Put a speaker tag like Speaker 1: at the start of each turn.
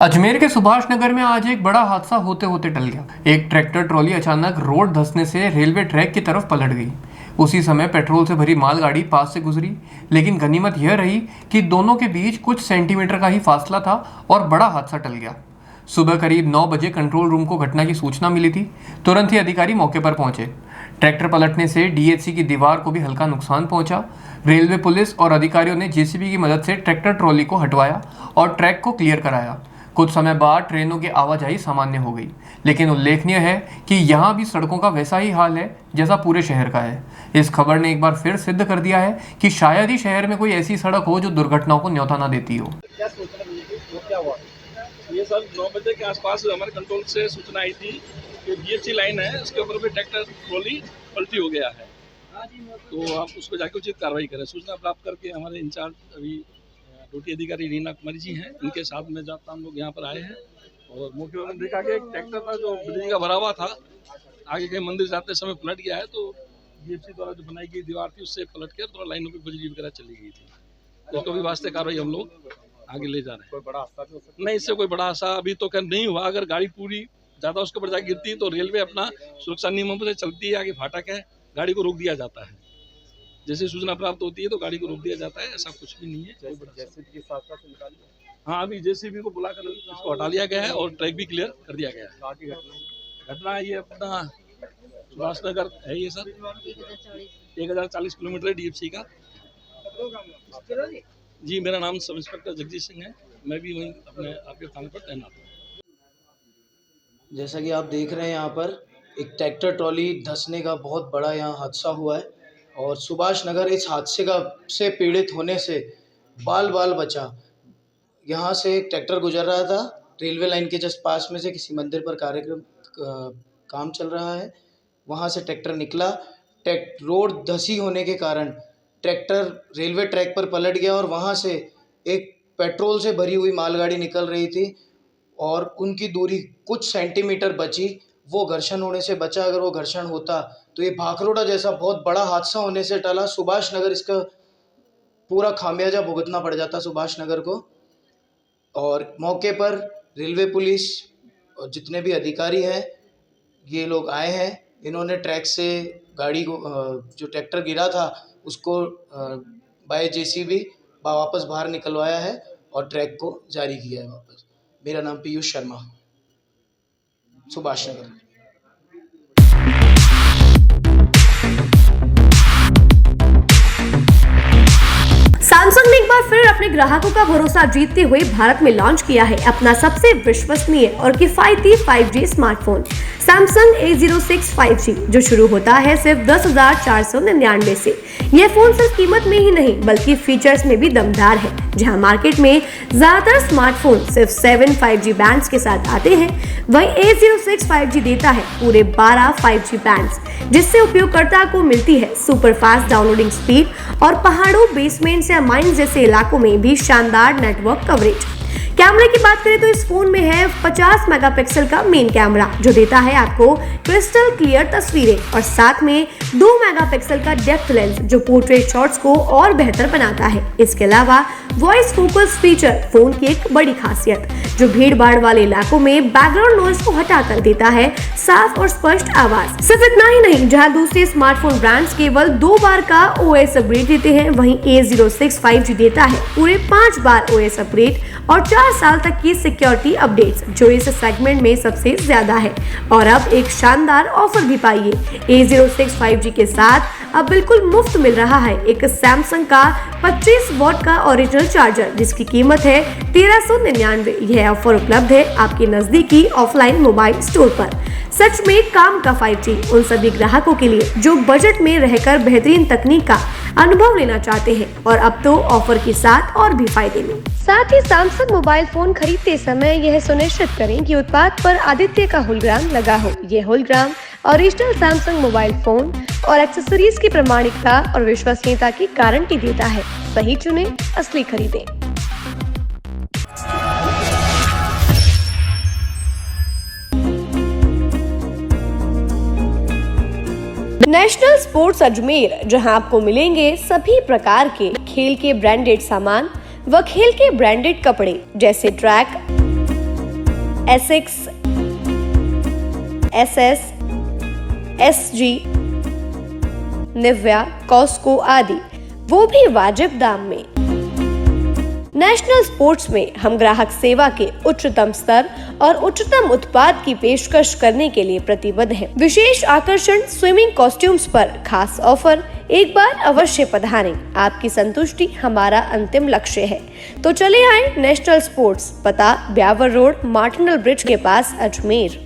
Speaker 1: अजमेर के सुभाष नगर में आज एक बड़ा हादसा होते होते टल गया। एक ट्रैक्टर ट्रॉली अचानक रोड धंसने से रेलवे ट्रैक की तरफ पलट गई। उसी समय पेट्रोल से भरी मालगाड़ी पास से गुजरी, लेकिन गनीमत यह रही कि दोनों के बीच कुछ सेंटीमीटर का ही फासला था और बड़ा हादसा टल गया। सुबह करीब 9 बजे कंट्रोल रूम को घटना की सूचना मिली थी। तुरंत ही अधिकारी मौके पर पहुंचे। ट्रैक्टर पलटने से डीएचसी की दीवार को भी हल्का नुकसान पहुंचा। रेलवे पुलिस और अधिकारियों ने जेसीबी की मदद से ट्रैक्टर ट्रॉली को हटवाया और ट्रैक को क्लियर कराया। कुछ समय बाद ट्रेनों की आवाजाही सामान्य हो गई, लेकिन उल्लेखनीय है कि यहाँ भी सड़कों का वैसा ही हाल है जैसा पूरे शहर का है। इस खबर ने एक बार फिर सिद्ध कर दिया है कि शायद ही शहर में कोई ऐसी सड़क हो जो दुर्घटनाओं को न्योता ना देती हो।
Speaker 2: क्या सूचना मिली थी, वो क्या हुआ? ये सर 9 बजे के आसपास हमारे कंट्रोल से सूचना आई थी कि बीएससी लाइन है, उसके ऊपर भी ट्रैक्टर ट्रॉली पलटी हो गया है, तो आप उसको जाके उचित कार्रवाई करें। सूचना प्राप्त करके हमारे इंचार्ज अभी ड्यूटी अधिकारी रीना कुमारी जी हैं, इनके साथ में जाता हम लोग यहाँ पर आए हैं और मौके पर देखा कि एक ट्रैक्टर था जो बिजली का भरा हुआ था, आगे के मंदिर जाते समय पलट गया है, तो बीएससी द्वारा जो बनाई गई दीवार थी उससे पलट कर थोड़ा लाइनों पर बिजली वगैरह चली गई थी। उसको भी वास्ते कार्रवाई हम लोग आगे ले जा रहे हैं।
Speaker 3: कोई बड़ा हादसा भी हो सकता है?
Speaker 2: नहीं, इससे कोई बड़ा हादसा अभी तो खैर नहीं हुआ। अगर गाड़ी पूरी ज़्यादा उसके ऊपर जाकर गिरती तो रेलवे अपना सुरक्षा नियमों से चलती है, आगे फाटक है, गाड़ी को रोक दिया जाता है। जैसे सूचना प्राप्त होती है तो गाड़ी को रोक दिया जाता है, ऐसा कुछ भी नहीं है।
Speaker 3: जेसीबी के साथ साथ निकाल लिया?
Speaker 2: हाँ, अभी जेसीबी को बुलाकर इसको हटा लिया गया है और ट्रैक भी क्लियर कर दिया गया है।
Speaker 3: आगे
Speaker 2: घटना ये अपना सुभाष नगर है ये सर, 1040 किलोमीटर है डीएफसी का। जी, मेरा नाम सब इंस्पेक्टर जगजीत सिंह है, मैं भी वहीं अपने आपके थाने पर तैनात हूँ।
Speaker 4: जैसा कि आप देख रहे हैं यहाँ पर एक ट्रैक्टर ट्रॉली धंसने का बहुत बड़ा यहाँ हादसा हुआ है और सुभाष नगर इस हादसे से पीड़ित होने से बाल बाल बचा। यहाँ से एक ट्रैक्टर गुजर रहा था, रेलवे लाइन के जस्ट पास में से किसी मंदिर पर काम चल रहा है, वहाँ से ट्रैक्टर निकला। रोड धंसी होने के कारण ट्रैक्टर रेलवे ट्रैक पर पलट गया और वहाँ से एक पेट्रोल से भरी हुई मालगाड़ी निकल रही थी और उनकी दूरी कुछ सेंटीमीटर बची। वो घर्षण होने से बचा। अगर वो घर्षण होता तो ये भाखरोड़ा जैसा बहुत बड़ा हादसा होने से टला। सुभाष नगर इसका पूरा खामियाजा भुगतना पड़ जाता सुभाष नगर को। और मौके पर रेलवे पुलिस और जितने भी अधिकारी हैं ये लोग आए हैं। इन्होंने ट्रैक से गाड़ी को जो ट्रैक्टर गिरा था उसको बाय जेसीबी वापस बाहर निकलवाया है और ट्रैक को जारी किया है वापस। मेरा नाम पीयूष शर्मा, सुभाष नगर।
Speaker 5: सैमसंग ने एक बार फिर अपने ग्राहकों का भरोसा जीतते हुए भारत में लॉन्च किया है अपना सबसे विश्वसनीय और किफायती 5G smartphone Samsung A06 5G, जो शुरू होता है सिर्फ 10,499 से। यह फोन सिर्फ कीमत में ही नहीं बल्कि फीचर्स में भी दमदार है। जहां मार्केट में ज्यादातर स्मार्टफोन सिर्फ 7 5G बैंड्स के साथ आते हैं, वहीं A06 5G देता है पूरे 12 5G बैंड्स, जिससे उपयोगकर्ता को मिलती है सुपर फास्ट डाउनलोडिंग स्पीड और पहाड़ों, बेसमेंट या माइंस जैसे इलाकों में भी शानदार नेटवर्क कवरेज। कैमरे की बात करें तो इस फोन में है 50 मेगापिक्सल का मेन कैमरा, जो देता है आपको क्रिस्टल क्लियर तस्वीरें और साथ में 2 मेगापिक्सल का डेप्थ लेंस, जो पोर्ट्रेट शॉट्स को और बेहतर बनाता है। इसके अलावा वॉइस फोकस फीचर फोन की एक बड़ी खासियत, जो भीड़ भाड़ वाले इलाकों में बैकग्राउंड नॉइज को हटाकर देता है साफ और स्पष्ट आवाज। सिर्फ इतना ही नहीं, जहां दूसरे स्मार्टफोन ब्रांड्स केवल 2 बार का OS अपग्रेड देते हैं, वहीं A06 5G देता है पूरे 5 बार OS अपग्रेड और 4 साल तक की सिक्योरिटी अपडेट्स, जो इस सेगमेंट में सबसे ज्यादा है। और अब एक शानदार ऑफर भी पाइए। A06 5G के साथ अब बिल्कुल मुफ्त मिल रहा है एक सैमसंग का 25 वॉट का ओरिजिनल चार्जर, जिसकी कीमत है 1399। यह ऑफर उपलब्ध है आपके नजदीकी ऑफलाइन मोबाइल स्टोर पर। सच में काम का 5G उन सभी ग्राहकों के लिए जो बजट में रहकर बेहतरीन तकनीक का अनुभव लेना चाहते हैं, और अब तो ऑफर के साथ और भी फायदे में। साथ ही सैमसंग मोबाइल फोन खरीदते समय यह सुनिश्चित करें कि उत्पाद पर आदित्य का होलोग्राम लगा हो। यह hologram original Samsung mobile phone और एक्सेसरीज की प्रामाणिकता और विश्वसनीयता की गारंटी देता है। सही चुनें, असली खरीदें। नेशनल स्पोर्ट्स अजमेर, जहां आपको मिलेंगे सभी प्रकार के खेल के ब्रांडेड सामान व खेल के ब्रांडेड कपड़े जैसे track, Asics, SS, SG, Nivia, Cosco आदि, वो भी वाजिब दाम में। नेशनल स्पोर्ट्स में हम ग्राहक सेवा के उच्चतम स्तर और उच्चतम उत्पाद की पेशकश करने के लिए प्रतिबद्ध हैं। विशेष आकर्षण स्विमिंग कॉस्ट्यूम्स पर खास ऑफर, एक बार अवश्य पधारें। आपकी संतुष्टि हमारा अंतिम लक्ष्य है। तो चले आए नेशनल स्पोर्ट्स, पता ब्यावर रोड, मार्टिनल ब्रिज के पास, अजमेर।